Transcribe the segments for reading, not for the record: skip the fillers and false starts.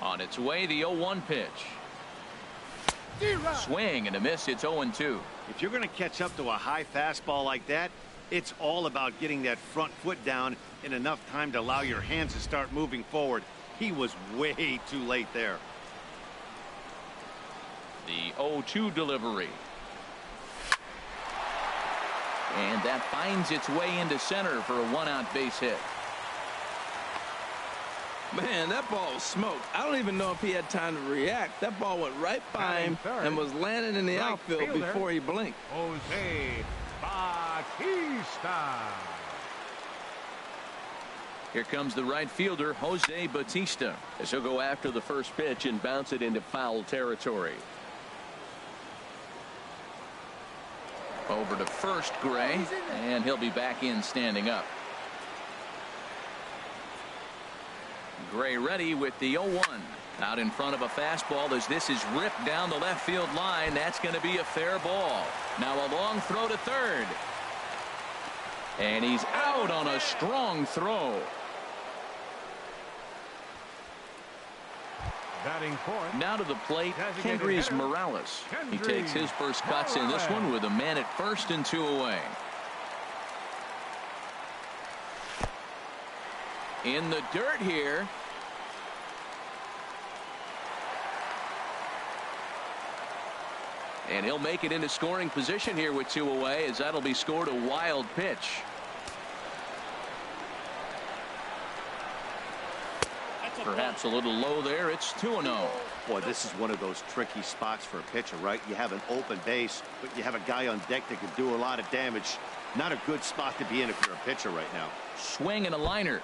On its way, the 0-1 pitch. Swing and a miss. It's 0-2. If you're going to catch up to a high fastball like that, it's all about getting that front foot down in enough time to allow your hands to start moving forward. He was way too late there. The 0-2 delivery. And that finds its way into center for a 1-out base hit. Man, that ball was smoked. I don't even know if he had time to react. That ball went right by him and was landing in the outfield before he blinked. Jose Bautista. Here comes the right fielder, Jose Bautista, as he'll go after the first pitch and bounce it into foul territory. Over to first, Gray, and he'll be back in standing up. Gray ready with the 0-1. Out in front of a fastball as this is ripped down the left field line. That's going to be a fair ball. Now a long throw to third. And he's out on a strong throw. Now to the plate, Kendrys Morales. He takes his first cuts in this one with a man at first and 2 away. In the dirt here. And he'll make it into scoring position here with 2 away, as that'll be scored a wild pitch. Perhaps a little low there. It's 2-0. Boy, this is one of those tricky spots for a pitcher, right? You have an open base, but you have a guy on deck that can do a lot of damage. Not a good spot to be in if you're a pitcher right now. Swing and a liner,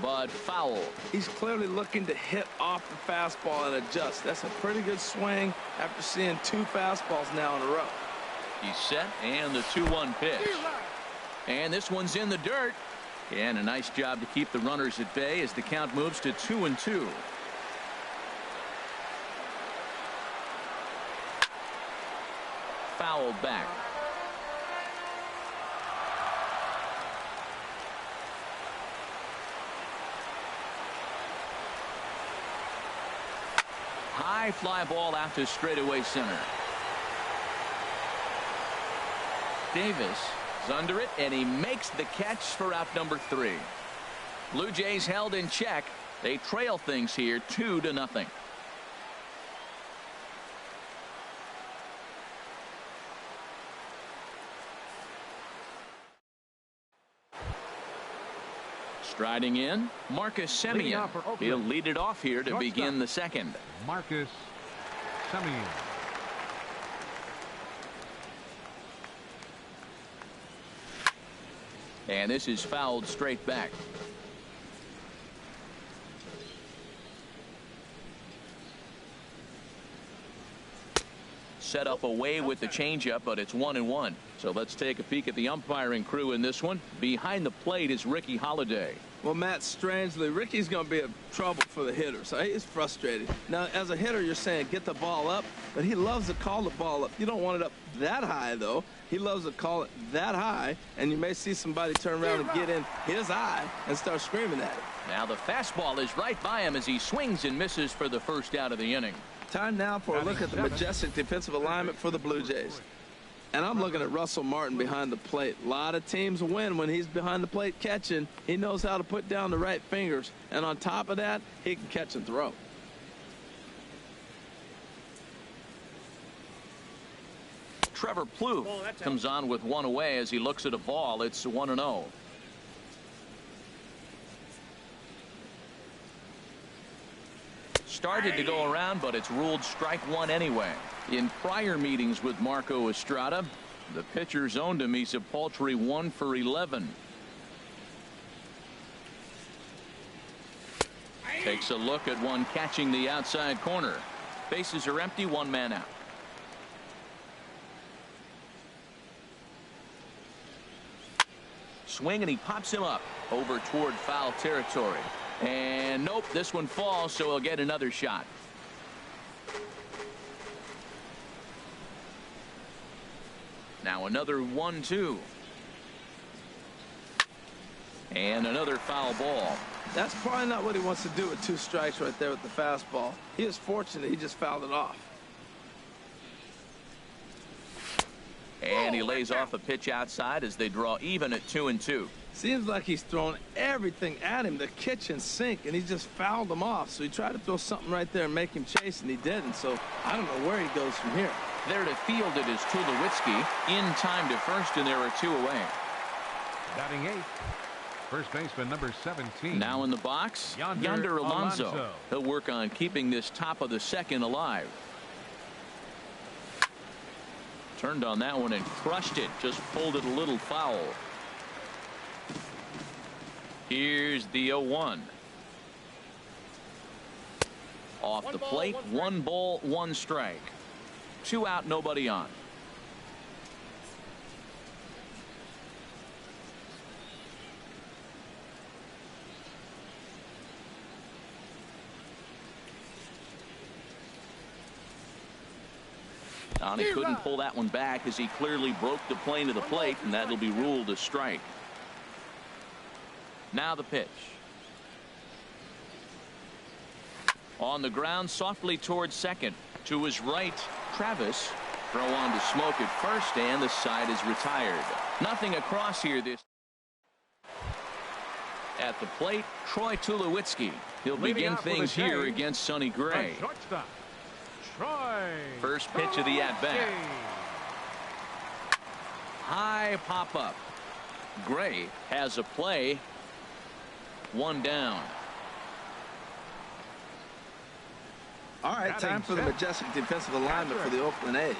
but foul. He's clearly looking to hit off the fastball and adjust. That's a pretty good swing after seeing 2 fastballs now in a row. He's set, and the 2-1 pitch. And this one's in the dirt. And a nice job to keep the runners at bay as the count moves to 2-2. Fouled back. High fly ball out to straightaway center. Davis is under it, and he makes the catch for out number 3. Blue Jays held in check. They trail things here 2-0. Striding in, Marcus Semien. He'll lead it off here to begin the second. Marcus Semien. And this is fouled straight back. Set up away with the changeup, but it's 1-1. So let's take a peek at the umpiring crew in this one. Behind the plate is Ricky Holiday. Well, Matt, strangely, Ricky's going to be a trouble for the hitter, so he's frustrated. Now, as a hitter, you're saying get the ball up, but he loves to call the ball up. You don't want it up that high, though. He loves to call it that high, and you may see somebody turn around and get in his eye and start screaming at it. Now the fastball is right by him as he swings and misses for the first out of the inning. Time now for a look at the majestic defensive alignment for the Blue Jays. And I'm looking at Russell Martin behind the plate. A lot of teams win when he's behind the plate catching. He knows how to put down the right fingers. And on top of that, he can catch and throw. Trevor Plouffe comes on with 1 away as he looks at a ball. It's 1-0. Started to go around, but it's ruled strike 1 anyway. In prior meetings with Marco Estrada, the pitcher zoned him. He's a paltry 1 for 11. Takes a look at one catching the outside corner. Bases are empty, 1 man out. Swing, and he pops him up over toward foul territory. And nope, this one falls, so he'll get another shot. Now another 1-2. And another foul ball. That's probably not what he wants to do with 2 strikes right there with the fastball. He is fortunate he just fouled it off. And he lays off a pitch outside as they draw even at 2-2. Seems like he's thrown everything at him, the kitchen sink, and he just fouled him off. So he tried to throw something right there and make him chase, and he didn't. So I don't know where he goes from here. There to field it is Tulowitzki. In time to first, and there are 2 away. Batting 8th, first baseman number 17. Now in the box, Yonder Alonso. He'll work on keeping this top of the second alive. Turned on that one and crushed it. Just pulled it a little foul. Here's the 0-1. Off the plate, 1 ball, 1 strike. 2 out, nobody on. He couldn't pull that one back as he clearly broke the plane of the plate, and that'll be ruled a strike. Now the pitch. On the ground, softly towards second. To his right, Travis. Throw on to smoke at first, and the side is retired. Nothing across here this. At the plate, Troy Tulowitzki. He'll begin things here against Sonny Gray. First pitch of the at-bat. High pop-up. Gray has a play. 1 down. All right, time for the majestic defensive alignment for the Oakland A's.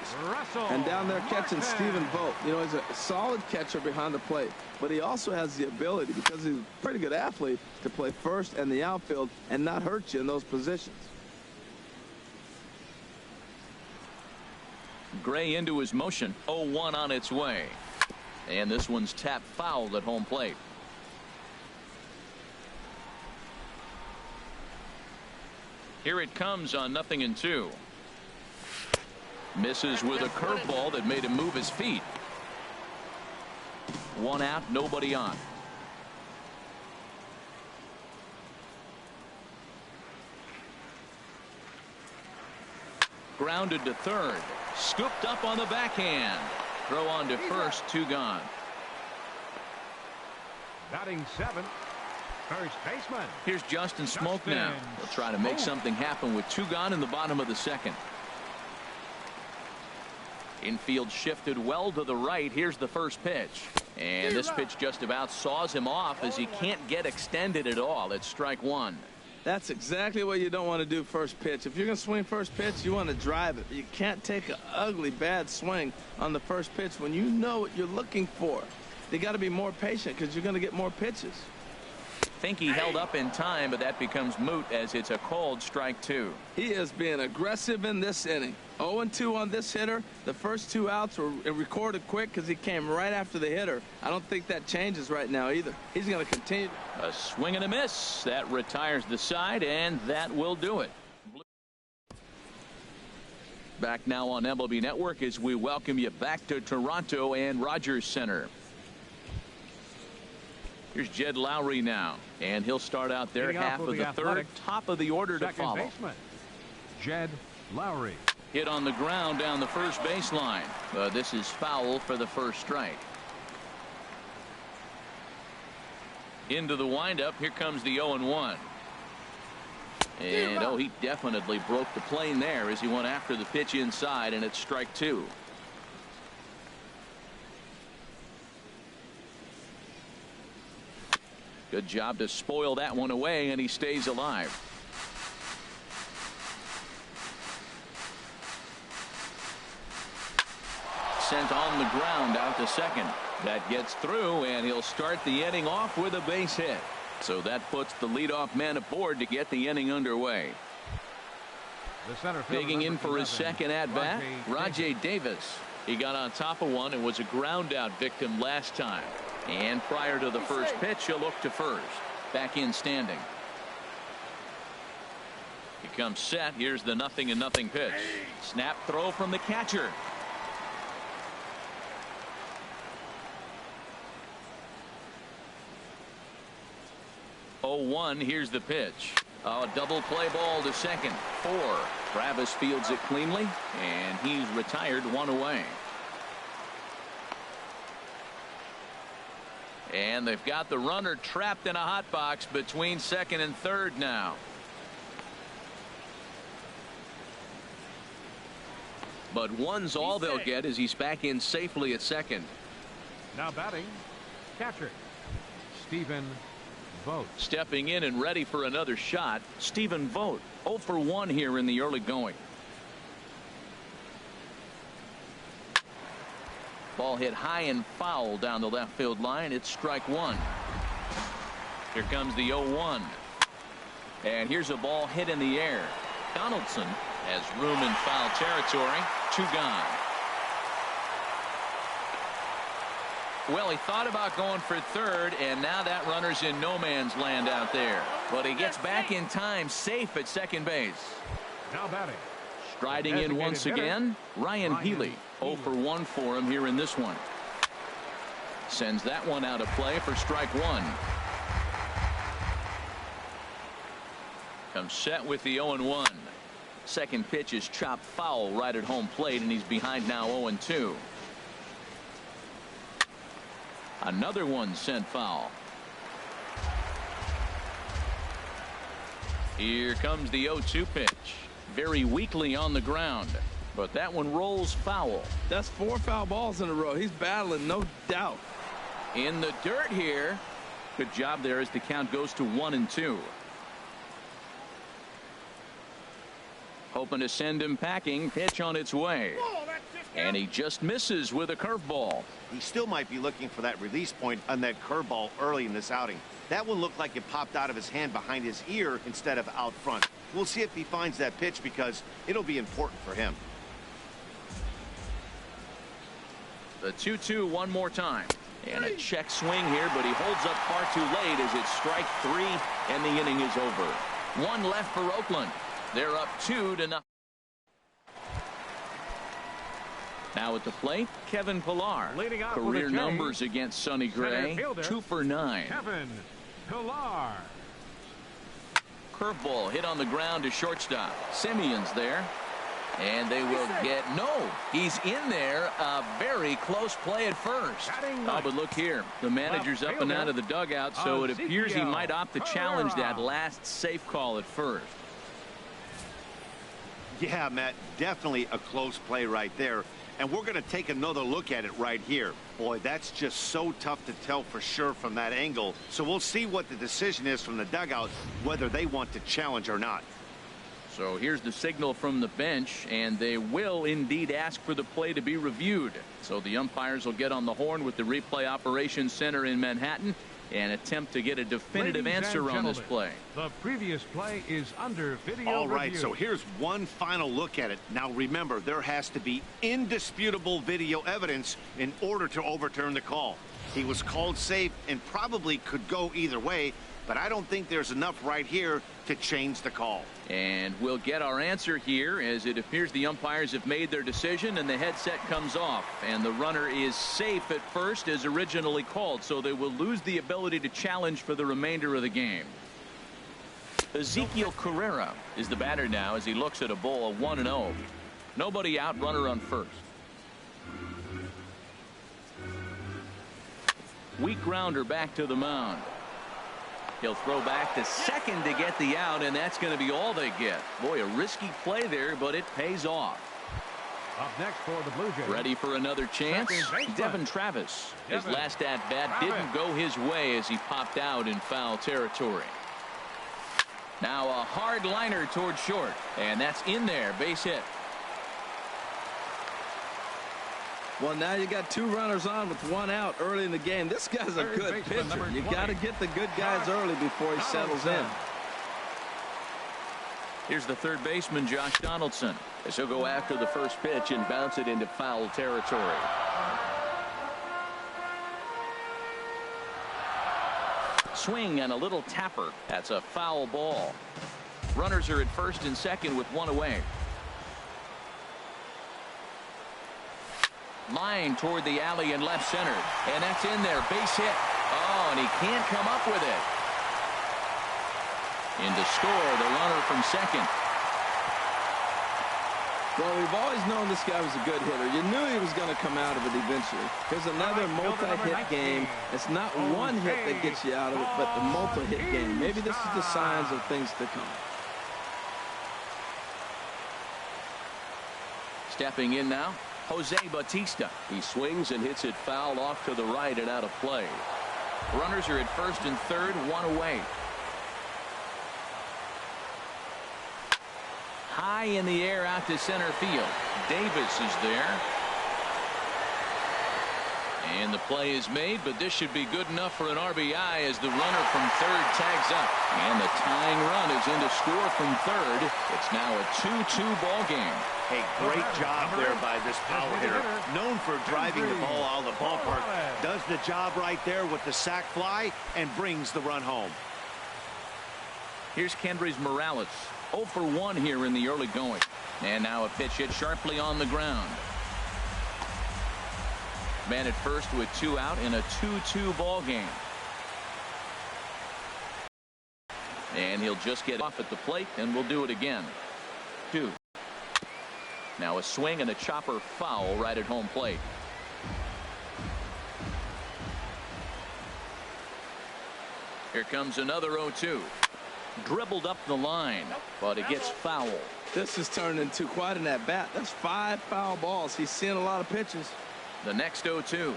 And down there catching Stephen Vogt. You know, he's a solid catcher behind the plate, but he also has the ability, because he's a pretty good athlete, to play first and the outfield and not hurt you in those positions. Gray into his motion. 0-1 on its way. And this one's tapped foul at home plate. Here it comes on 0-2. Misses with a curveball that made him move his feet. 1 out, nobody on. Grounded to third. Scooped up on the backhand. Throw on to first, 2 gone. Batting 7th, first baseman. Here's Justin Smoke now. He'll try to make something happen with 2 gone in the bottom of the second. Infield shifted well to the right. Here's the first pitch. And this pitch just about saws him off as he can't get extended at all. It's strike 1. That's exactly what you don't want to do first pitch. If you're going to swing first pitch, you want to drive it. You can't take an ugly, bad swing on the first pitch when you know what you're looking for. You got to be more patient because you're going to get more pitches. Think he held up in time, but that becomes moot as it's a called strike 2. He is being aggressive in this inning. 0-2 on this hitter. The first 2 outs were recorded quick because he came right after the hitter. I don't think that changes right now either. He's going to continue. A swing and a miss. That retires the side, and that will do it. Back now on MLB Network as we welcome you back to Toronto and Rogers Center. Here's Jed Lowry now, and he'll start out there half of the third, top of the order to follow. Baseman, Jed Lowry. Hit on the ground down the first baseline. This is foul for the first strike. Into the windup. Here comes the 0-1. And he definitely broke the plane there as he went after the pitch inside, and it's strike 2. Good job to spoil that one away, and he stays alive. Sent on the ground out to second. That gets through, and he'll start the inning off with a base hit. So that puts the leadoff man aboard to get the inning underway. Digging in for his second at-bat, Rajay Davis. He got on top of one and was a ground-out victim last time. And prior to the first pitch, he'll look to first. Back in standing. He comes set. Here's the 0-0 pitch. Snap throw from the catcher. 0-1. Here's the pitch. A double play ball to second. 4. Travis fields it cleanly, and he's retired 1 away. And they've got the runner trapped in a hot box between second and third now. But one's all they'll get as he's back in safely at second. Now batting, catcher, Stephen Vogt. Stepping in and ready for another shot, Stephen Vogt. 0 for 1 here in the early going. Ball hit high and foul down the left field line. It's strike 1. Here comes the 0-1. And here's a ball hit in the air. Donaldson has room in foul territory. 2 gone. Well, he thought about going for third, and now that runner's in no man's land out there. But he gets back in time, safe at second base. Now batting. Striding in once again, Ryan Healy. 0 for 1 for him here in this one. Sends that one out of play for strike 1. Comes set with the 0-1. Second pitch is chopped foul right at home plate, and he's behind now 0-2. Another one sent foul. Here comes the 0-2 pitch. Very weakly on the ground, but that one rolls foul. That's 4 foul balls in a row. He's battling, no doubt. In the dirt here. Good job there as the count goes to 1-2. Hoping to send him packing. Pitch on its way. And he just misses with a curveball. He still might be looking for that release point on that curveball early in this outing. That one looked like it popped out of his hand behind his ear instead of out front. We'll see if he finds that pitch because it'll be important for him. The 2-2 one more time. And a check swing here, but he holds up far too late as it's strike 3 and the inning is over. 1 left for Oakland. They're up 2-0. Now at the plate, Kevin Pillar. Career numbers against Sonny Gray, 2 for 9. Kevin Pillar. Curveball hit on the ground to shortstop. Simeon's there. And they will get he's in there. A very close play at first. But look here. The manager's up and out of the dugout, so it appears he might opt to challenge that last safe call at first. Yeah, Matt, definitely a close play right there. And we're going to take another look at it right here. Boy, that's just so tough to tell for sure from that angle. So we'll see what the decision is from the dugout, whether they want to challenge or not. So here's the signal from the bench, and they will indeed ask for the play to be reviewed. So the umpires will get on the horn with the replay operations center in Manhattan and attempt to get a definitive answer on this play. The previous play is under video All right, review. so here's one final look at it. Now remember, there has to be indisputable video evidence in order to overturn the call. He was called safe and probably could go either way, but I don't think there's enough right here to change the call. And we'll get our answer here as it appears the umpires have made their decision and the headset comes off and the runner is safe at first as originally called, so they will lose the ability to challenge for the remainder of the game. Ezekiel Carrera is the batter now as he looks at a ball of 1-0. Nobody out, runner on first. Weak grounder back to the mound. He'll throw back to second to get the out, and that's going to be all they get. Boy, a risky play there, but it pays off. Up next for the Blue Jays. Ready for another chance? Devin Travis. His last at-bat didn't go his way as he popped out in foul territory. Now a hard liner toward short, and that's in there. Base hit. Well, now you got 2 runners on with 1 out early in the game. This guy's a good pitcher. You got to get the good guys early before he settles in. Here's the third baseman, Josh Donaldson, as he'll go after the first pitch and bounce it into foul territory. Swing and a little tapper. That's a foul ball. Runners are at first and second with 1 away. Line toward the alley and left center, and that's in there. Base hit. Oh, and he can't come up with it. In to score the runner from second. Well, we've always known this guy was a good hitter. You knew he was going to come out of it eventually. Here's another multi-hit game. It's not one hit that gets you out of it, but the multi-hit game. Maybe this is the signs of things to come. Stepping in now, Jose Bautista. He swings and hits it foul off to the right and out of play. Runners are at first and third, one away. High in the air out to center field. Davis is there. And the play is made, but this should be good enough for an RBI as the runner from third tags up. And the tying run is in to score from third. It's now a 2-2 ball game. Hey, great job there by this power hitter. Known for driving the ball out of the ballpark. Does the job right there with the sac fly and brings the run home. Here's Kendrys Morales. 0 for 1 here in the early going. And now a pitch hit sharply on the ground. Man at first with 2 out in a 2-2 ball game. And he'll just get off at the plate, and we'll do it again. 2. Now a swing and a chopper foul right at home plate. Here comes another 0-2. Dribbled up the line, but it gets foul. This has turned into quite an at-bat. That's 5 foul balls. He's seeing a lot of pitches. The next 0-2.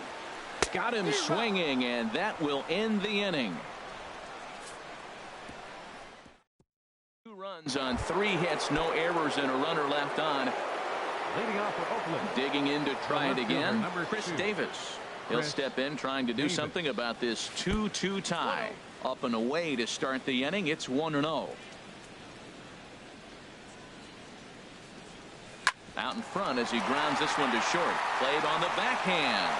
Got him swinging, and that will end the inning. 2 runs on 3 hits, no errors, and a runner left on. Leading off for Oakland. Digging in to try it again, number Chris 2. Davis. He'll step in trying to do something about this 2-2 tie. Up and away to start the inning. It's 1-0. Out in front as he grounds this one to short. Played on the backhand.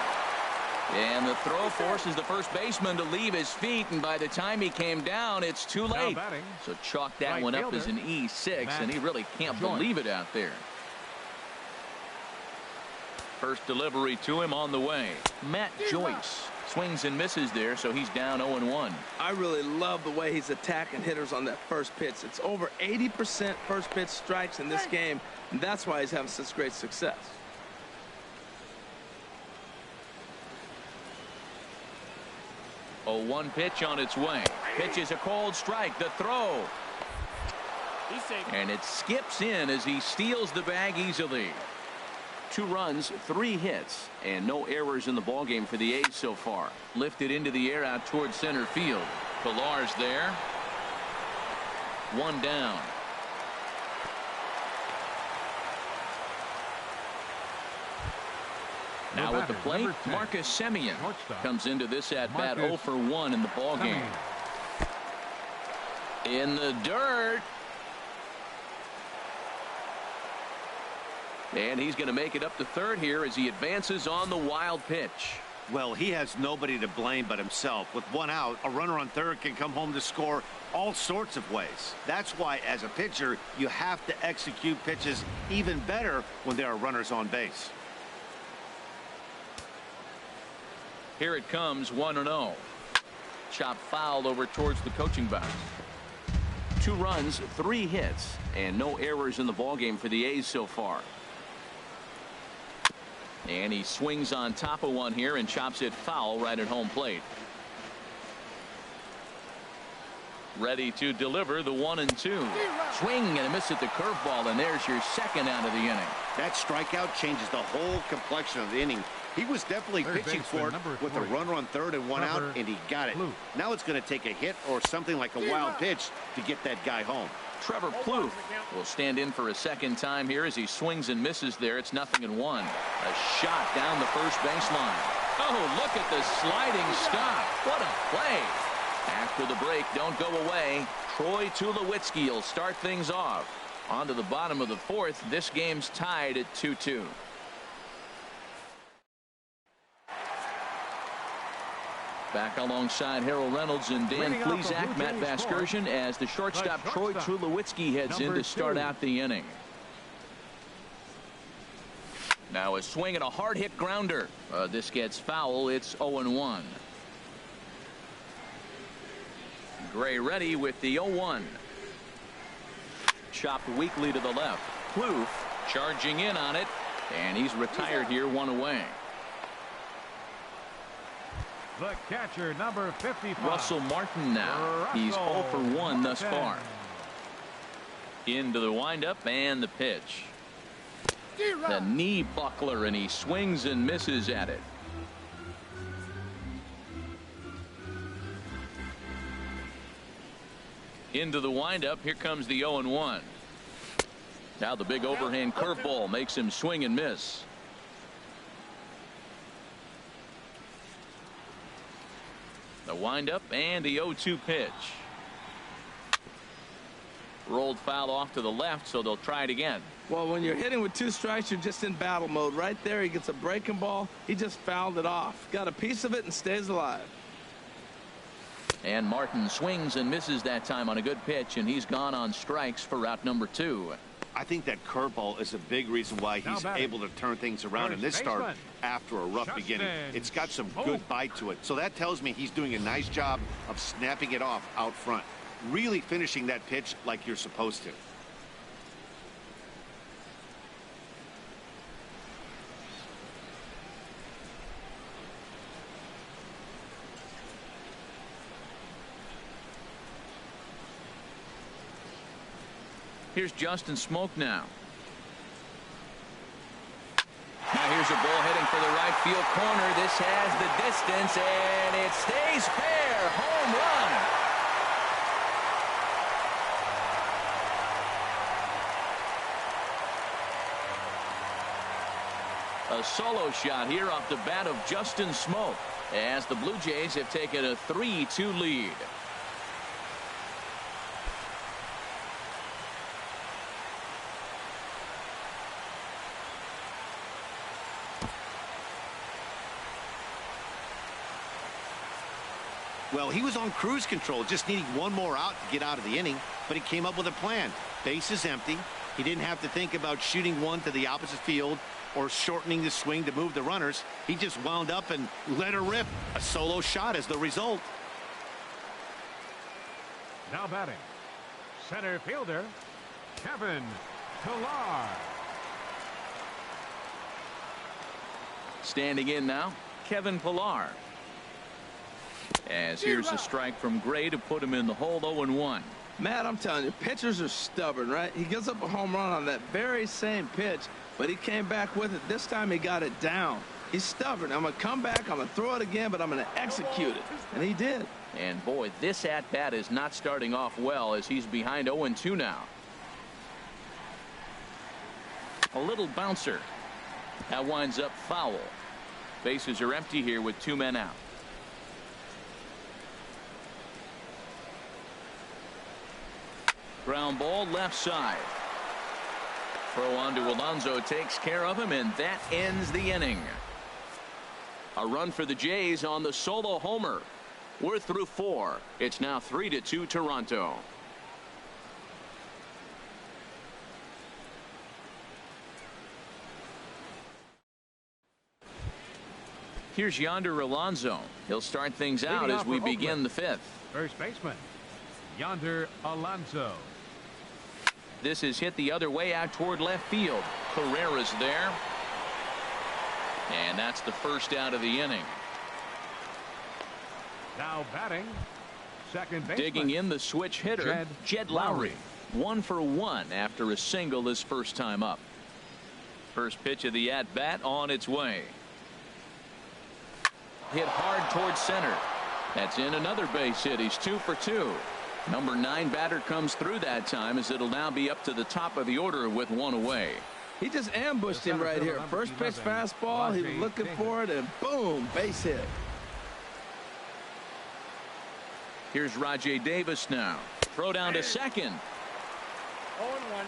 And the throw forces the first baseman to leave his feet, and by the time he came down, it's too late. So chalk that one up as an E6, and he really can't believe it out there. First delivery to him on the way. Matt Joyce swings and misses there, so he's down 0-1. I really love the way he's attacking hitters on that first pitch. It's over 80% first pitch strikes in this game, and that's why he's having such great success. Oh, 1 pitch on its way. Pitch is a cold strike. The throw. And it skips in as he steals the bag easily. 2 runs, 3 hits, and no errors in the ballgame for the A's so far. Lifted into the air out towards center field. Pillar's there. 1 down. Now at the plate, Marcus Semien comes into this at-bat 0 for 1 in the ballgame. In the dirt. And he's going to make it up to third here as he advances on the wild pitch. Well, he has nobody to blame but himself. With 1 out, a runner on third can come home to score all sorts of ways. That's why, as a pitcher, you have to execute pitches even better when there are runners on base. Here it comes, 1-0. Chop foul over towards the coaching box. 2 runs, 3 hits, and no errors in the ballgame for the A's so far. And he swings on top of one here and chops it foul right at home plate. Ready to deliver the 1-2. Swing and a miss at the curveball, and there's your second out of the inning. That strikeout changes the whole complexion of the inning. He was definitely pitching for it with a runner on third and 1 out, and he got it. Now it's going to take a hit or something like a wild pitch to get that guy home. Trevor Plouffe will stand in for a second time here as he swings and misses there. It's 0-1. A shot down the first baseline. Oh, look at the sliding stop. What a play. After the break, don't go away. Troy Tulowitzki will start things off. On to the bottom of the 4th. This game's tied at 2-2. Back alongside Harold Reynolds and Dan Plesac, Matt Vasgersian, as the shortstop Troy Tulowitzki heads in to start out the inning. Now a swing and a hard hit grounder. This gets foul. It's 0-1. Gray ready with the 0-1. chopped weakly to the left. Plouffe charging in on it, and he's retired here, one away. The catcher, number 55. Russell Martin now. He's 0 for 1 thus far. Into the windup and the pitch. The knee buckler, and he swings and misses at it. Into the windup. Here comes the 0-1. Now the big overhand curveball makes him swing and miss. The windup and the 0-2 pitch. Rolled foul off to the left, so they'll try it again. Well, when you're hitting with 2 strikes, you're just in battle mode. Right there, he gets a breaking ball. He just fouled it off. Got a piece of it and stays alive. And Martin swings and misses that time on a good pitch, and he's gone on strikes for route number 2. I think that curveball is a big reason why he's able to turn things around in this start after a rough beginning. It's got some good bite to it. So that tells me he's doing a nice job of snapping it off out front. Really finishing that pitch like you're supposed to. Here's Justin Smoak now. Now here's a ball heading for the right field corner. This has the distance, and it stays fair. Home run. A solo shot here off the bat of Justin Smoak, as the Blue Jays have taken a 3-2 lead. Well, he was on cruise control, just needing one more out to get out of the inning, but he came up with a plan. Base is empty. He didn't have to think about shooting one to the opposite field or shortening the swing to move the runners. He just wound up and let her rip. A solo shot as the result. Now batting, center fielder, Kevin Pillar. Standing in now, Kevin Pillar. As here's a strike from Gray to put him in the hole. 0-1. Matt, I'm telling you, pitchers are stubborn, right? He gives up a home run on that very same pitch, but he came back with it. This time he got it down. He's stubborn. I'm going to come back, I'm going to throw it again, but I'm going to execute it. And he did. And boy, this at-bat is not starting off well, as he's behind 0-2 now. A little bouncer. That winds up foul. Bases are empty here with 2 men out. Ground ball left side. Throw on to Alonso takes care of him, and that ends the inning. A run for the Jays on the solo homer. We're through 4. It's now 3-2 Toronto. Here's Yonder Alonso. He'll start things out as we begin the 5th. First baseman, Yonder Alonso. This is hit the other way out toward left field. Carrera's there. And that's the first out of the inning. Now batting, second baseman. Digging in the switch hitter, Jed Lowry. 1 for 1 after a single his first time up. First pitch of the at-bat on its way. Hit hard towards center. That's in another base hit. He's 2 for 2. Number 9 batter comes through that time, as it'll now be up to the top of the order with 1 away. He just ambushed him right here. First pitch fastball. He was looking for it, and boom, base hit. Here's Rajay Davis now. Throw down to second. 0-1.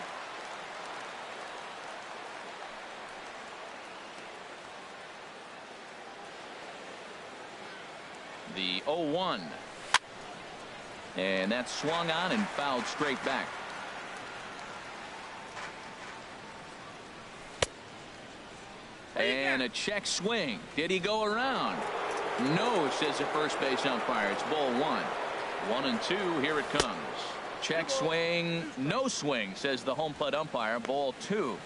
The 0-1. And that's swung on and fouled straight back. And a check swing. Did he go around? No, says the first base umpire. It's ball 1. 1-2. Here it comes. Check swing, no swing, says the home plate umpire. Ball 2.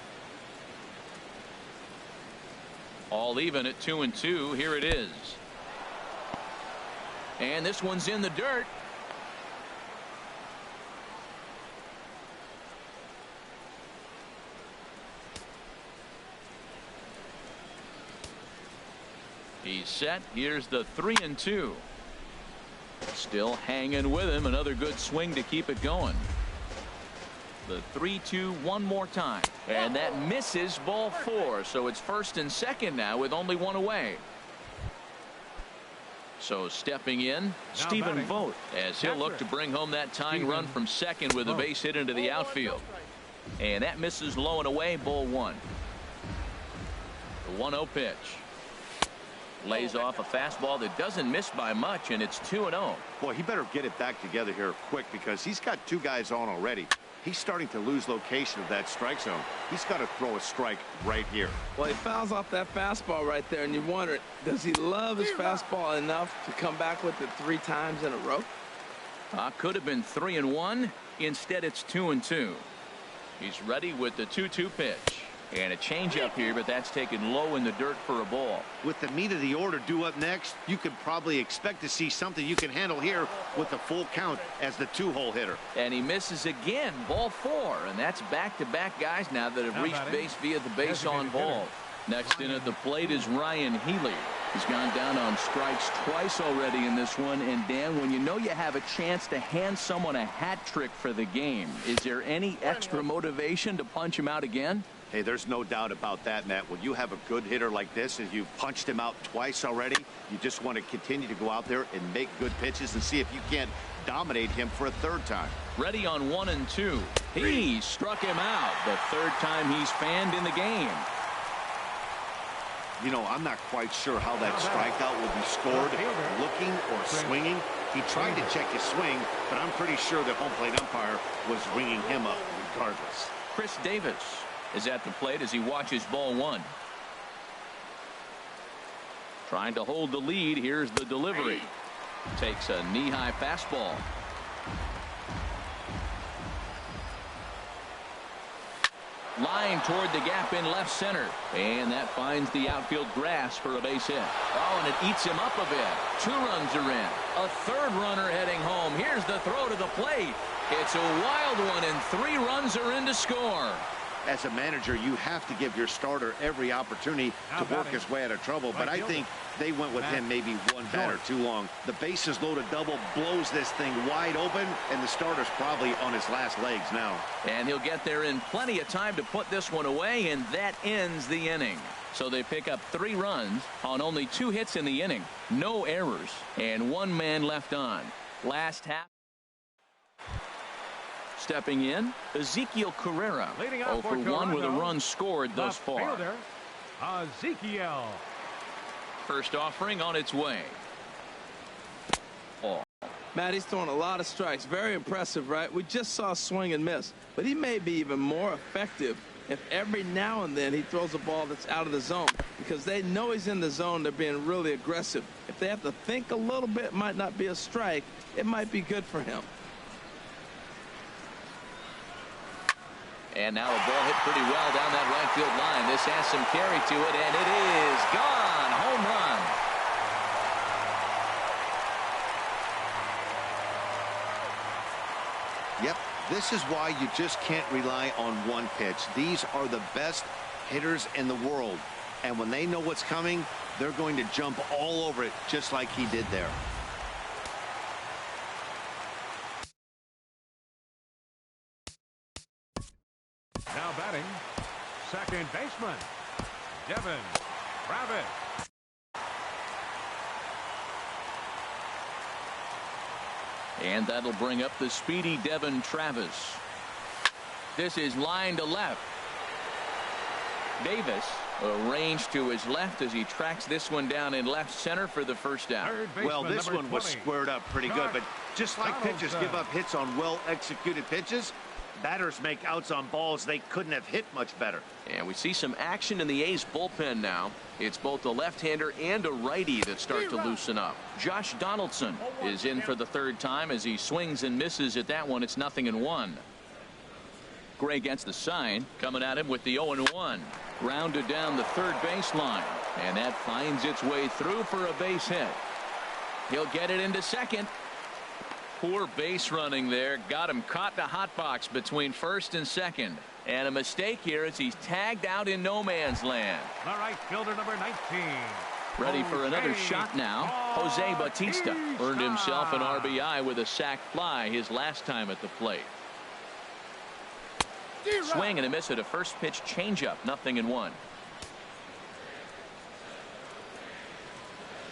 All even at 2-2. Here it is. And this one's in the dirt. He's set. Here's the 3-2. Still hanging with him. Another good swing to keep it going. The 3-2 one more time. And that misses. Ball 4. So it's first and second now with only one away. So stepping in, Stephen Vogt, as he'll look to bring home that tying run from second with a base hit into the outfield. And that misses low and away. Ball 1. The 1-0 pitch. Lays off a fastball that doesn't miss by much, and it's 2-0. Boy, he better get it back together here quick because he's got 2 guys on already. He's starting to lose location of that strike zone. He's got to throw a strike right here. Well, he fouls off that fastball right there, and you wonder, does he love his fastball enough to come back with it 3 times in a row? Could have been 3-1. Instead, it's 2-2. He's ready with the 2-2 pitch. And a changeup here, but that's taken low in the dirt for a ball. With the meat of the order due up next, you could probably expect to see something you can handle here with the full count as the 2-hole hitter. And he misses again. Ball 4. And that's back-to-back guys now that have reached base via the base on ball. Next in at the plate is Ryan Healy. He's gone down on strikes twice already in this one. And Dan, when you know you have a chance to hand someone a hat trick for the game, is there any extra motivation to punch him out again? Hey, there's no doubt about that, Matt. When you have a good hitter like this and you've punched him out twice already, you just want to continue to go out there and make good pitches and see if you can't dominate him for a 3rd time. Ready on 1 and 2. He struck him out. The 3rd time he's fanned in the game. You know, I'm not quite sure how that strikeout will be scored, looking or swinging. He tried to check his swing, but I'm pretty sure the home plate umpire was ringing him up regardless. Chris Davis is at the plate as he watches ball 1. Trying to hold the lead. Here's the delivery. Takes a knee-high fastball. Line toward the gap in left center. And that finds the outfield grass for a base hit. Oh, and it eats him up a bit. 2 runs are in. A 3rd runner heading home. Here's the throw to the plate. It's a wild one, and 3 runs are in to score. As a manager, you have to give your starter every opportunity to work his way out of trouble. But I think they went with him maybe 1 batter too long. The bases loaded double blows this thing wide open, and the starter's probably on his last legs now. And he'll get there in plenty of time to put this one away, and that ends the inning. So they pick up 3 runs on only 2 hits in the inning. No errors, and 1 man left on. Last half. Stepping in, Ezekiel Carrera. 0 for 1 with a run scored thus far. Ezekiel. First offering on its way. Oh. Matt, he's throwing a lot of strikes. Very impressive, right? We just saw swing and miss, but he may be even more effective if every now and then he throws a ball that's out of the zone, because they know he's in the zone. They're being really aggressive. If they have to think a little bit, it might not be a strike. It might be good for him. And now a ball hit pretty well down that right field line. This has some carry to it, and it is gone. Home run. Yep, this is why you just can't rely on one pitch. These are the best hitters in the world. And when they know what's coming, they're going to jump all over it just like he did there. Now batting, second baseman, Devin Travis. And that'll bring up the speedy Devin Travis. This is line to left. Davis arranged to his left as he tracks this one down in left center for the first out. Well, this one was squared up pretty good, but just like pitchers give up hits on well-executed pitches, Batters make outs on balls they couldn't have hit much better. And we see some action in the A's bullpen now. It's both a left-hander and a righty that start to loosen up. Josh Donaldson is in for the third time as he swings and misses at that one. It's 0-1. Gray gets the sign, coming at him with the 0-1. Grounded down the third baseline, and that finds its way through for a base hit. He'll get it into second. Poor base running there. Got him caught in the hot box between first and second. And a mistake here as he's tagged out in no man's land. The right fielder, number 19. Ready for another shot now. Jose Bautista earned himself an RBI with a sac fly his last time at the plate. Swing and a miss at a first pitch changeup. 0-1.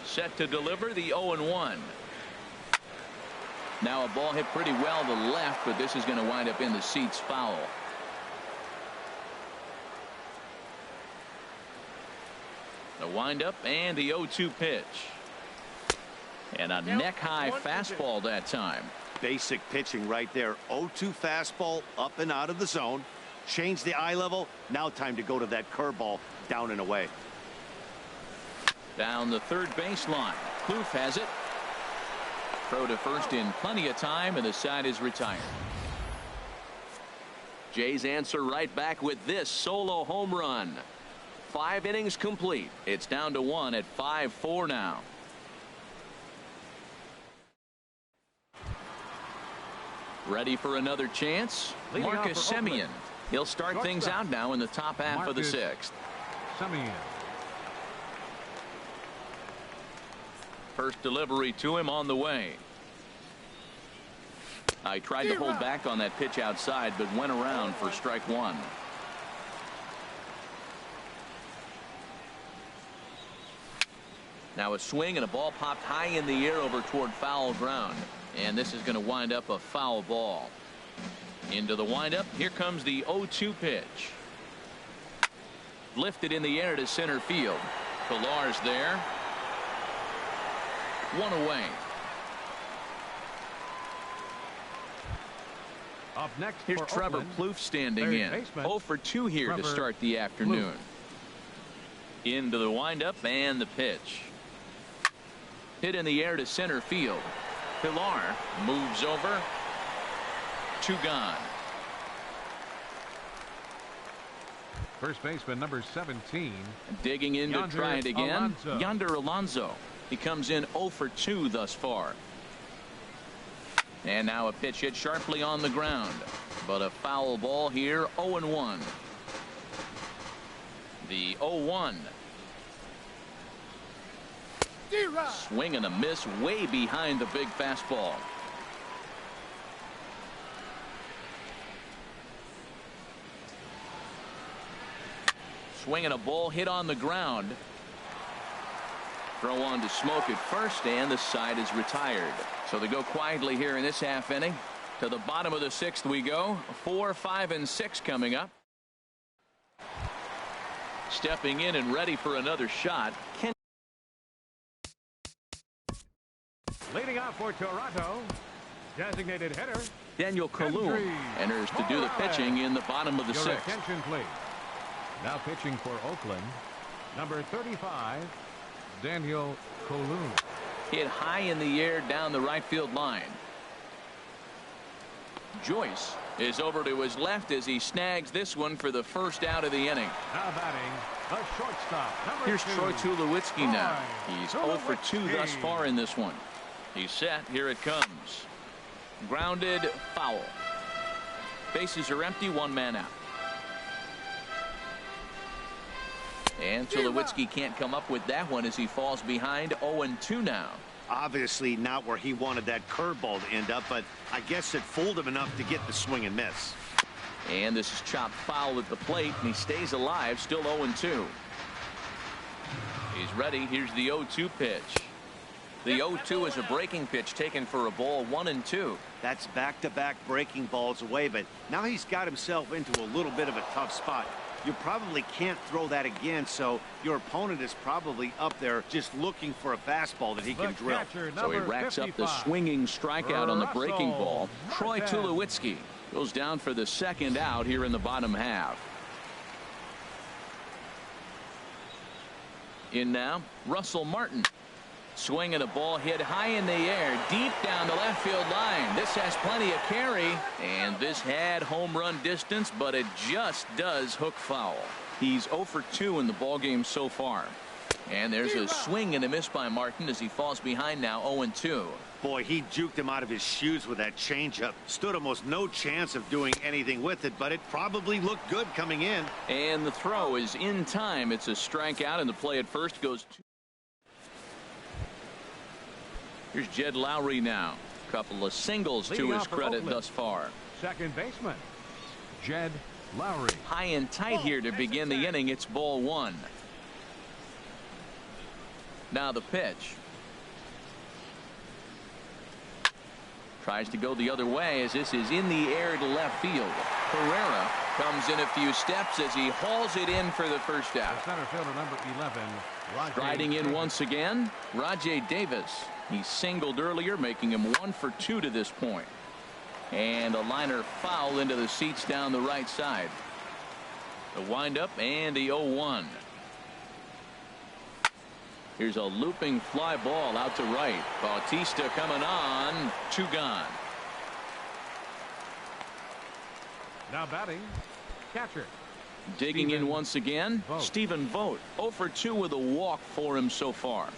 Set to deliver the 0-1. Now a ball hit pretty well to the left, but this is going to wind up in the seats foul. The windup and the 0-2 pitch. And a neck-high fastball that time. Basic pitching right there. 0-2 fastball up and out of the zone. Change the eye level. Now time to go to that curveball down and away. Down the third baseline. Kloof has it. Throw to first in plenty of time, and the side is retired. Jays answer right back with this solo home run. 5 innings complete. It's down to 1 at 5-4 now. Ready for another chance? Marcus Semien. He'll start things out now in the top half of the 6th. Semien. First delivery to him on the way. I tried to hold back on that pitch outside, but went around for strike 1. Now a swing and a ball popped high in the air over toward foul ground. And this is going to wind up a foul ball. Into the windup. Here comes the 0-2 pitch. Lifted in the air to center field. Pilar's there. 1 away. Up next, here's Trevor Plouffe standing in. 0 for 2 here to start the afternoon. Into the windup and the pitch. Hit in the air to center field. Pilar moves over. 2 gone. First baseman number 17. Digging in to try it again. Yonder Alonso. He comes in 0 for 2 thus far. And now a pitch hit sharply on the ground. But a foul ball here. 0-1. The 0-1. Swing and a miss way behind the big fastball. Swing and a ball hit on the ground. Throw on to Smoke at first, and the side is retired. So they go quietly here in this half inning. To the bottom of the 6th we go. 4, 5, and 6 coming up. Stepping in and ready for another shot. Leading off for Toronto, designated hitter Daniel Kalu enters to do the pitching in the bottom of the 6th. Attention, please. Now pitching for Oakland, number 35, Daniel Kalu. Hit high in the air down the right field line. Joyce is over to his left as he snags this one for the first out of the inning. Now batting, the shortstop. Here's Troy Tulowitzki now. He's 0 for 2 thus far in this one. He's set. Here it comes. Grounded, foul. Bases are empty. 1 man out. And Tulowitzki can't come up with that one as he falls behind. 0-2 now. Obviously not where he wanted that curveball to end up, but I guess it fooled him enough to get the swing and miss. And this is chopped foul at the plate, and he stays alive, still 0-2. He's ready. Here's the 0-2 pitch. The 0-2 is a breaking pitch taken for a ball. 1-2. That's back-to-back breaking balls away, but now he's got himself into a little bit of a tough spot. You probably can't throw that again, so your opponent is probably up there just looking for a fastball that he can drill. So he racks up the swinging strikeout on the breaking ball. Troy Tulowitzki Goes down for the second out here in the bottom half. In now, Russell Martin. Swinging a ball hit high in the air, deep down the left field line. This has plenty of carry, and this had home run distance, but it just does hook foul. He's 0 for 2 in the ballgame so far. And there's a swing and a miss by Martin as he falls behind now 0-2. Boy, he juked him out of his shoes with that changeup. Stood almost no chance of doing anything with it, but it probably looked good coming in. And the throw is in time. It's a strikeout, and the play at first goes to. Here's Jed Lowry now. Couple of singles to his credit thus far. Second baseman, Jed Lowry. High and tight here to begin the inning. It's ball one. Now the pitch. Tries to go the other way as this is in the air to left field. Carrera comes in a few steps as he hauls it in for the first out. Center fielder number 11. Riding in once again, Rajay Davis. He singled earlier, making him 1 for 2 to this point. And a liner foul into the seats down the right side. The windup and the 0-1. Here's a looping fly ball out to right. Bautista coming on. 2 gone. Now batting, catcher. Digging in once again, Stephen Vogt. 0 for 2 with a walk for him so far.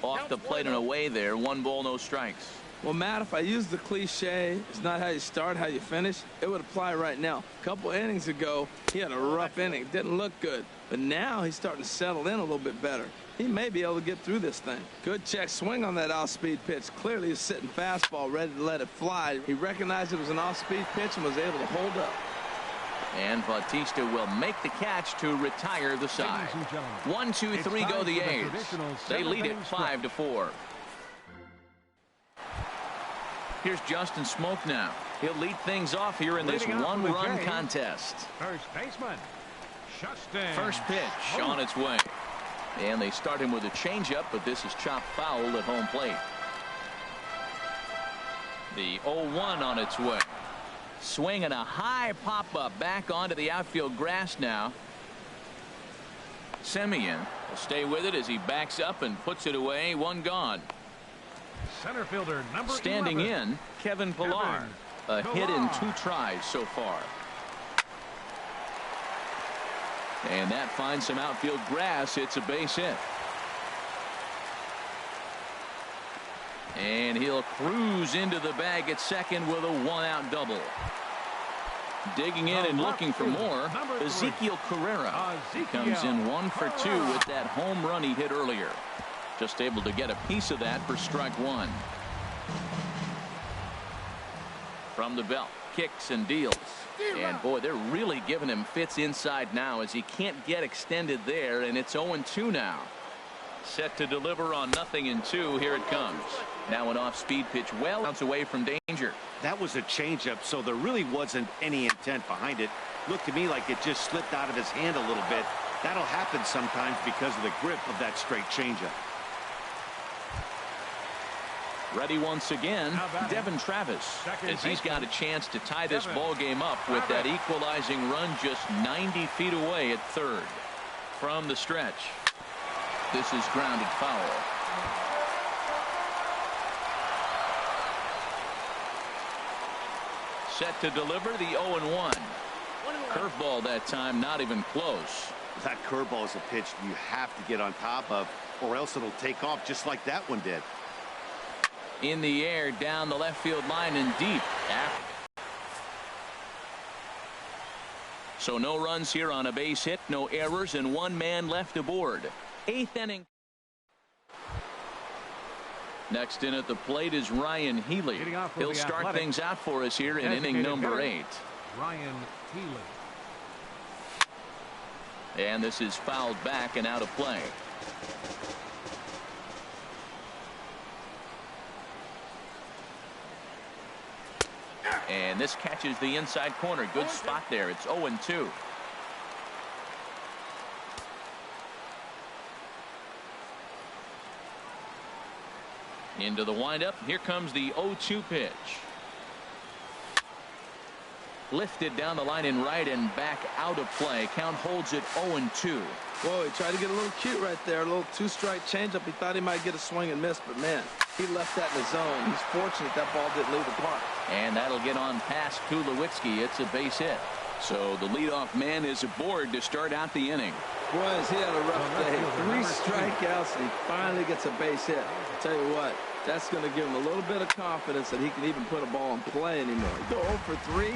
Off the plate and away there. 1 ball, no strikes. Well, Matt, if I use the cliche, it's not how you start, how you finish, it would apply right now. A couple innings ago, he had a rough inning. Didn't look good. But now he's starting to settle in a little bit better. He may be able to get through this thing. Good check swing on that off-speed pitch. Clearly he's sitting fastball, ready to let it fly. He recognized it was an off-speed pitch and was able to hold up. And Bautista will make the catch to retire the side. 1, 2, 3 go the A's. They lead it 5-4. Here's Justin Smoke now. He'll lead things off here in this one-run contest. First baseman, Justin. First pitch on its way. And they start him with a changeup, but this is chopped foul at home plate. The 0-1 on its way. Swinging a high pop-up back onto the outfield grass now. Semien will stay with it as he backs up and puts it away. 1 gone. Center fielder number Standing 11. in, Kevin Pillar. A hit in 2 tries so far. And that finds some outfield grass. It's a base hit. And he'll cruise into the bag at second with a 1-out double. Digging in and looking for more, Ezekiel Carrera. He comes in 1 for 2 with that home run he hit earlier. Just able to get a piece of that for strike 1. From the belt, kicks and deals. And boy, they're really giving him fits inside now as he can't get extended there, and it's 0-2 now. Set to deliver on 0-2. Here it comes. Now an off-speed pitch, well bounce away from danger. That was a changeup, so there really wasn't any intent behind it. Looked to me like it just slipped out of his hand a little bit. That'll happen sometimes because of the grip of that straight changeup. Ready once again, Devin Travis, as he's got a chance to tie this ball game up with that equalizing run just 90 feet away at third. From the stretch, this is grounded foul. Set to deliver the 0-1. Curveball that time, not even close. That curveball is a pitch you have to get on top of, or else it'll take off just like that one did. In the air, down the left field line and deep. So no runs here on a base hit, no errors, and 1 man left aboard. 8th inning. Next in at the plate is Ryan Healy. He'll start things out for us here in inning number 8. Ryan Healy. And this is fouled back and out of play. And this catches the inside corner. Good spot there. It's 0-2. Into the windup. Here comes the 0-2 pitch. Lifted down the line in right and back out of play. Count holds it 0-2. Whoa, he tried to get a little cute right there. A little two-strike changeup. He thought he might get a swing and miss, but man, he left that in the zone. He's fortunate that ball didn't leave the park. And that'll get on past Tulowitzki. It's a base hit. So the leadoff man is aboard to start out the inning. Boys, he had a rough day. 3 strikeouts, and he finally gets a base hit. I'll tell you what, that's going to give him a little bit of confidence that he can even put a ball in play anymore. Go 0 for 3.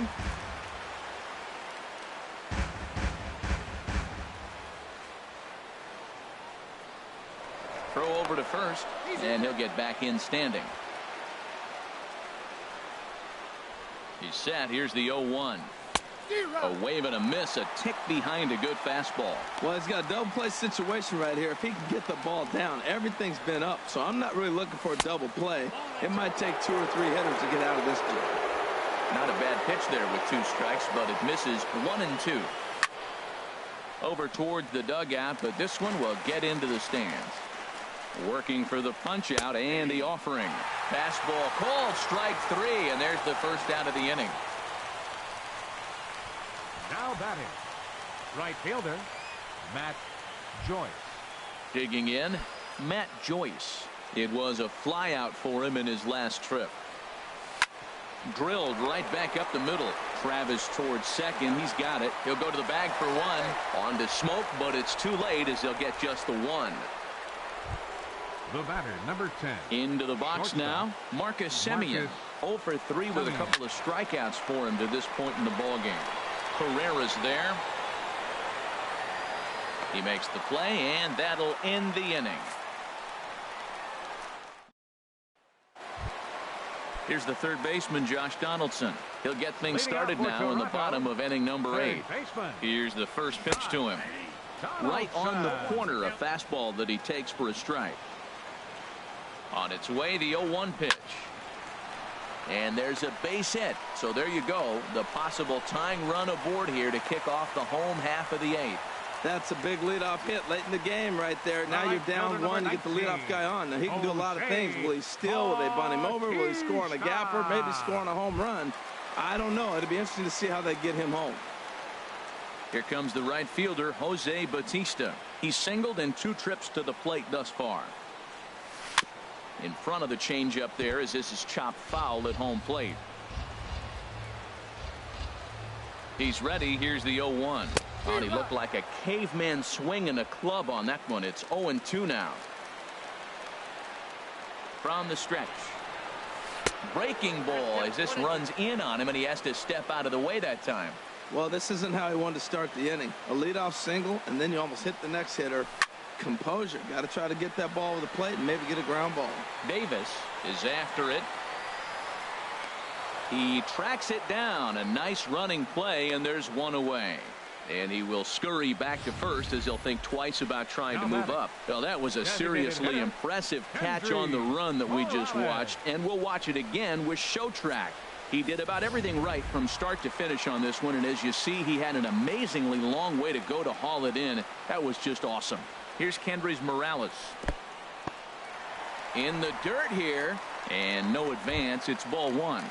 Throw over to first, and he'll get back in standing. He's set. Here's the 0-1. A wave and a miss, a tick behind a good fastball. Well, he's got a double play situation right here. If he can get the ball down, everything's been up. So I'm not really looking for a double play. It might take 2 or 3 hitters to get out of this deal. Not a bad pitch there with 2 strikes, but it misses 1-2. Over towards the dugout, but this one will get into the stands. Working for the punch out and the offering. Fastball called, strike 3, and there's the first out of the inning. Now batting, right fielder, Matt Joyce. Digging in, Matt Joyce. It was a fly out for him in his last trip. Drilled right back up the middle. Travis towards second. He's got it. He'll go to the bag for 1. On to Smoke, but it's too late as he'll get just the 1. The batter, number 10. Into the box now, Marcus Semien. 0 for 3 with a couple of strikeouts for him to this point in the ballgame. Herrera's there. He makes the play, and that'll end the inning. Here's the third baseman, Josh Donaldson. He'll get things started now in the bottom of inning number 8. Here's the first pitch to him. Right on the corner, a fastball that he takes for a strike. On its way, the 0-1 pitch. And there's a base hit. So there you go. The possible tying run aboard here to kick off the home half of the 8th. That's a big leadoff hit late in the game right there. Now you're down 1. You get the leadoff guy on. Now he can do a lot of things. Will he steal? Will they bunt him over? Will he score on a gapper? Maybe score on a home run. I don't know. It'll be interesting to see how they get him home. Here comes the right fielder, Jose Bautista. He's singled in 2 trips to the plate thus far. In front of the changeup there as this is chopped foul at home plate. He's ready. Here's the 0-1. He looked like a caveman swinging a club on that one. It's 0-2 now. From the stretch. Breaking ball as this runs in on him, and he has to step out of the way that time. Well, this isn't how he wanted to start the inning. A leadoff single, and then you almost hit the next hitter. Composure. Got to try to get that ball over the plate and maybe get a ground ball. Davis is after it. He tracks it down. A nice running play, and there's 1 away. And he will scurry back to first as he'll think twice about trying to move up. Well, that was a seriously impressive catch on the run that we just watched, and we'll watch it again with Show Track. He did about everything right from start to finish on this one, and as you see, he had an amazingly long way to go to haul it in. That was just awesome. Here's Kendrys Morales. In the dirt here, and no advance. It's ball 1.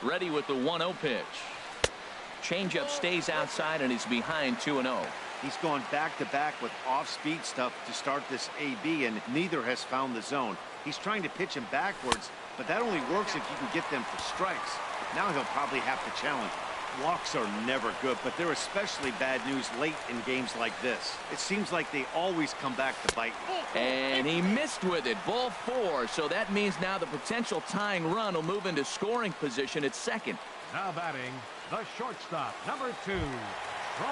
Ready with the 1-0 pitch. Changeup stays outside, and he's behind 2-0. He's gone back-to-back with off-speed stuff to start this AB, and neither has found the zone. He's trying to pitch him backwards, but that only works if you can get them for strikes. Now he'll probably have to challenge. Walks are never good, but they're especially bad news late in games like this. It seems like they always come back to bite. And he missed with it. Ball 4. So that means now the potential tying run will move into scoring position at second. Now batting, the shortstop, number 2, Troy.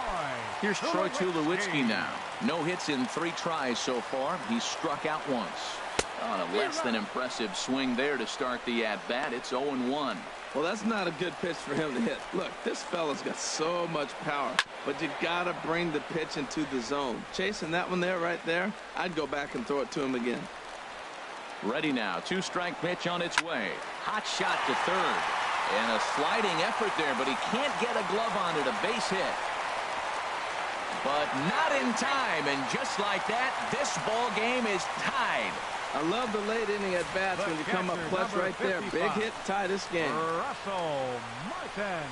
Here's Troy Tulowitzki now. No hits in 3 tries so far. He's struck out once. On a less than impressive swing there to start the at-bat. It's 0-1. Well, that's not a good pitch for him to hit. Look, this fella's got so much power, but you got to bring the pitch into the zone. Chasing that one there, right there, I'd go back and throw it to him again. Ready now. 2-strike pitch on its way. Hot shot to third. And a sliding effort there, but he can't get a glove on it. A base hit. But not in time. And just like that, this ball game is tied. I love the late inning at bats when you come up clutch right there. Big hit, tie this game. Russell Martin.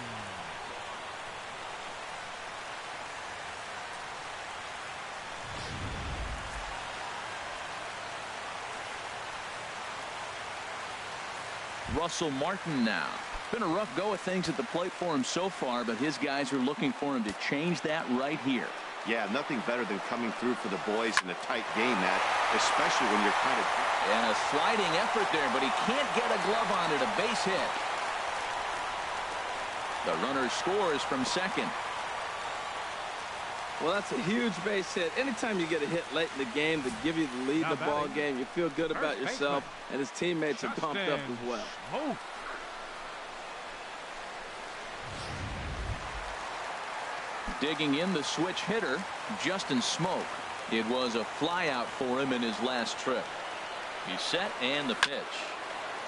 Russell Martin now. Been a rough go of things at the plate for him so far, but his guys are looking for him to change that right here. Yeah, nothing better than coming through for the boys in a tight game, Matt, especially when you're kind of... And a sliding effort there, but he can't get a glove on it. A base hit. The runner scores from second. Well, that's a huge base hit. Anytime you get a hit late in the game to give you the lead in the ball game, you feel good about yourself, and his teammates are pumped up as well. Digging in the switch hitter, Justin Smoke. It was a flyout for him in his last trip. He's set and the pitch.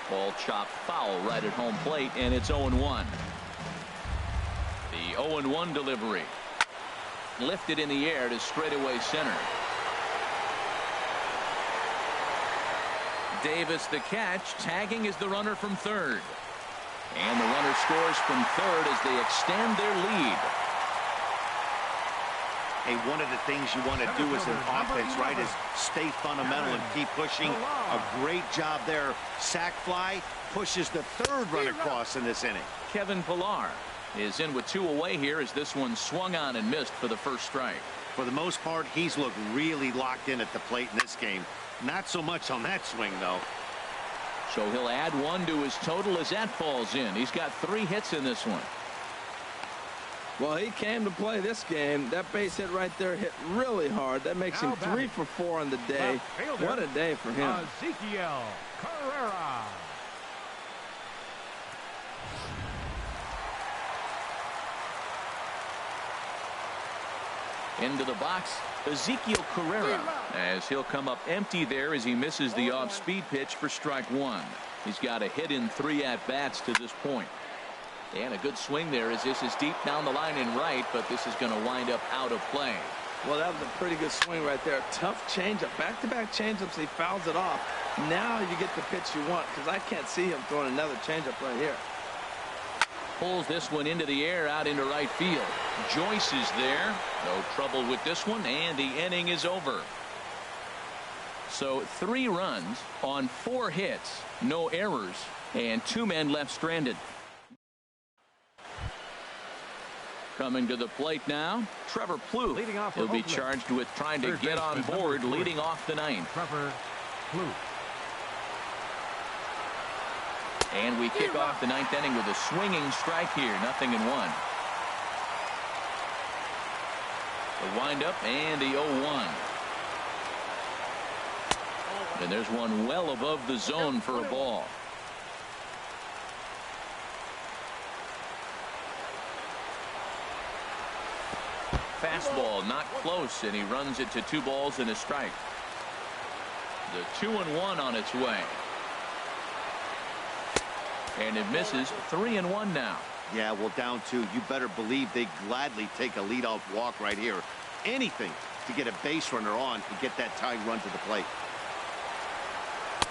Ball chopped foul right at home plate, and it's 0-1. The 0-1 delivery. Lifted in the air to straightaway center. Davis the catch, tagging is the runner from third. And the runner scores from third as they extend their lead. Hey, one of the things you want to do as an offense, right, is stay fundamental and keep pushing. A great job there. Sac fly pushes the third run across in this inning. Kevin Pillar is in with 2 away here as this one swung on and missed for the first strike. For the most part, he's looked really locked in at the plate in this game. Not so much on that swing, though. So he'll add 1 to his total as that falls in. He's got 3 hits in this one. Well, he came to play this game. That base hit right there hit really hard. That makes him 3 for 4 on the day. What a day for him. Ezekiel Carrera. Into the box, Ezekiel Carrera, as he'll come up empty there as he misses the off-speed pitch for strike 1. He's got a hit in 3 at-bats to this point. And a good swing there as this is deep down the line in right, but this is going to wind up out of play. Well, that was a pretty good swing right there. Tough changeup. Back-to-back changeups. He fouls it off. Now you get the pitch you want, because I can't see him throwing another changeup right here. Pulls this one into the air out into right field. Joyce is there. No trouble with this one, and the inning is over. So 3 runs on 4 hits, no errors, and 2 men left stranded. Coming to the plate now, Trevor Plouffe. He'll be charged with trying to get on board leading off the 9th. Trevor Plouffe. And we kick off the 9th inning with a swinging strike here. 0-1. The windup and the 0-1. And there's one well above the zone for a ball. Fastball not close, and he runs it to 2 balls and a strike. The 2-1 on its way. And it misses. 3-1 now. Yeah, well, down 2. You better believe they gladly take a leadoff walk right here. Anything to get a base runner on and get that tying run to the plate.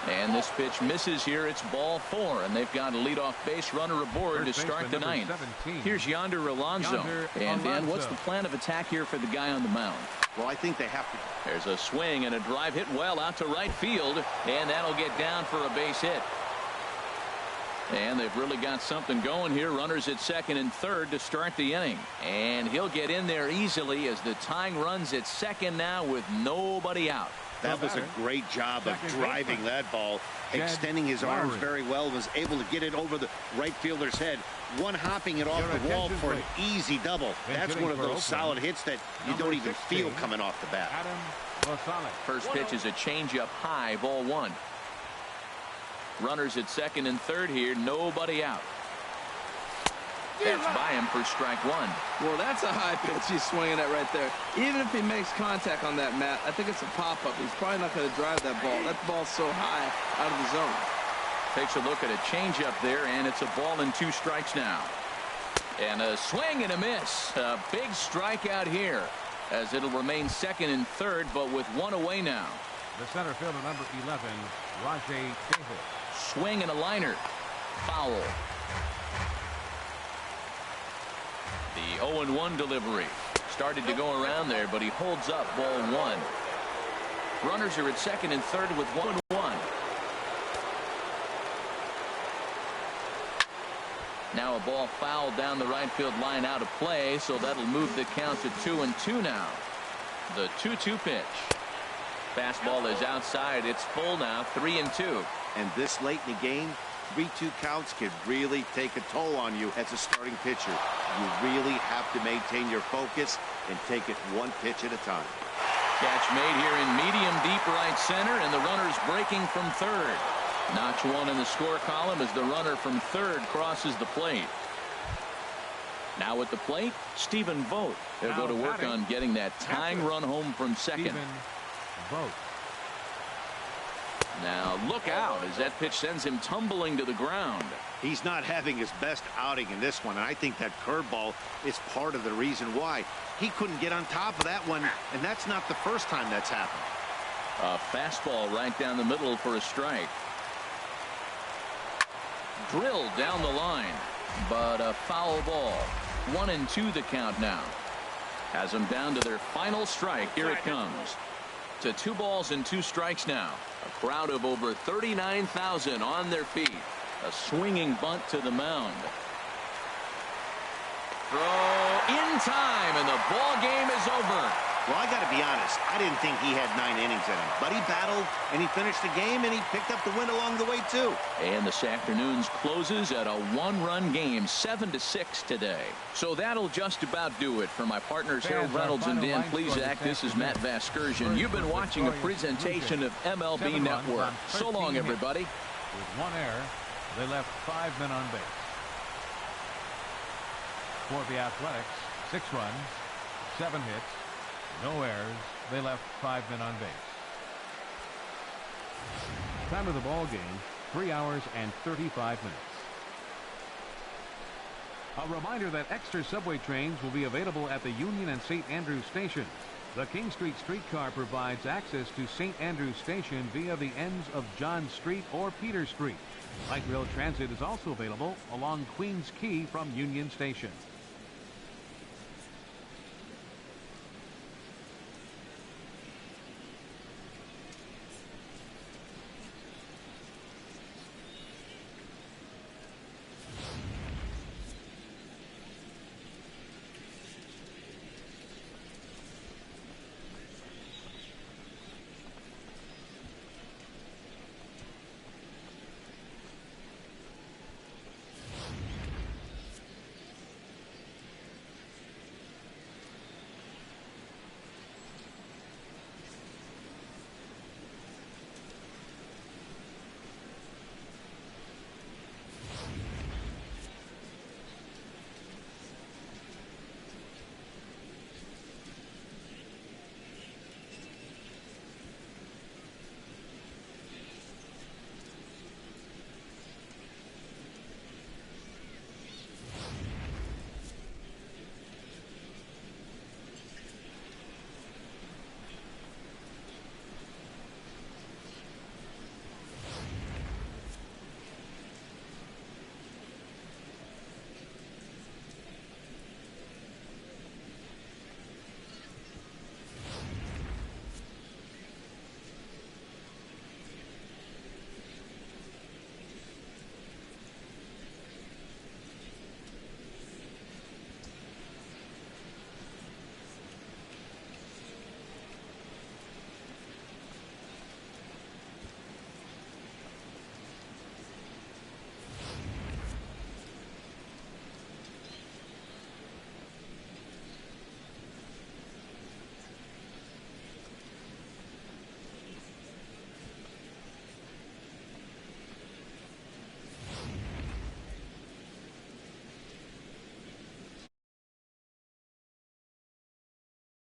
And this pitch misses here. It's ball 4, and they've got a leadoff base runner aboard to start the 9th. 17. Here's Yonder Alonso. And Dan, what's the plan of attack here for the guy on the mound? Well, I think they have to. There's a swing and a drive hit well out to right field, and that'll get down for a base hit. And they've really got something going here. Runners at second and third to start the inning. And he'll get in there easily as the tying run's at second now with nobody out. That was a great job of driving that ball, extending his arms very well, was able to get it over the right fielder's head, one hopping it off the wall for an easy double. That's one of those solid hits that you don't even feel coming off the bat. First pitch is a changeup high, ball 1. Runners at second and third here, nobody out. That's by him for strike 1. Well, that's a high pitch he's swinging at right there. Even if he makes contact on that, Matt, I think it's a pop-up. He's probably not going to drive that ball. That ball's so high out of the zone. Takes a look at a changeup there, and it's a ball and 2 strikes now. And a swing and a miss. A big strikeout here as it'll remain second and third, but with 1 away now. The center fielder, number 11, Swing and a liner. Foul. The 0-1 delivery. Started to go around there, but he holds up ball one. Runners are at second and third with 1-1. Now a ball fouled down the right field line out of play, so that'll move the count to 2-2 now. The 2-2 pitch. Fastball is outside. It's full now, 3-2. And this late in the game, 3-2 counts can really take a toll on you as a starting pitcher. You really have to maintain your focus and take it one pitch at a time. Catch made here in medium deep right center, and the runner's breaking from third. Notch one in the score column as the runner from third crosses the plate. Now at the plate, Stephen Vogt. They'll go to work on getting that tying run home from second. Now look out as that pitch sends him tumbling to the ground. He's not having his best outing in this one, and I think that curveball is part of the reason why. He couldn't get on top of that one, and that's not the first time that's happened. A fastball right down the middle for a strike. Drilled down the line, but a foul ball. 1-2 the count now. Has them down to their final strike. Here it comes. To 2 balls and 2 strikes now. A crowd of over 39,000 on their feet. A swinging bunt to the mound. Throw in time, and the ball game is over. Well, I got to be honest. I didn't think he had 9 innings in him, but he battled and he finished the game and he picked up the win along the way too. And this afternoon's closes at a 1-run game, 7-6 today. So that'll just about do it for my partners Harold Reynolds and Dan Plesac. This is Matt Vasgersian. You've been watching a presentation of MLB Network. So long, everybody. With 1 error, they left 5 men on base. For the Athletics, 6 runs, 7 hits, no errors. They left 5 men on base. Time of the ball game, 3 hours and 35 minutes. A reminder that extra subway trains will be available at the Union and St. Andrews stations. The King Street streetcar provides access to St. Andrews Station via the ends of John Street or Peter Street. Light rail transit is also available along Queens Quay from Union Station.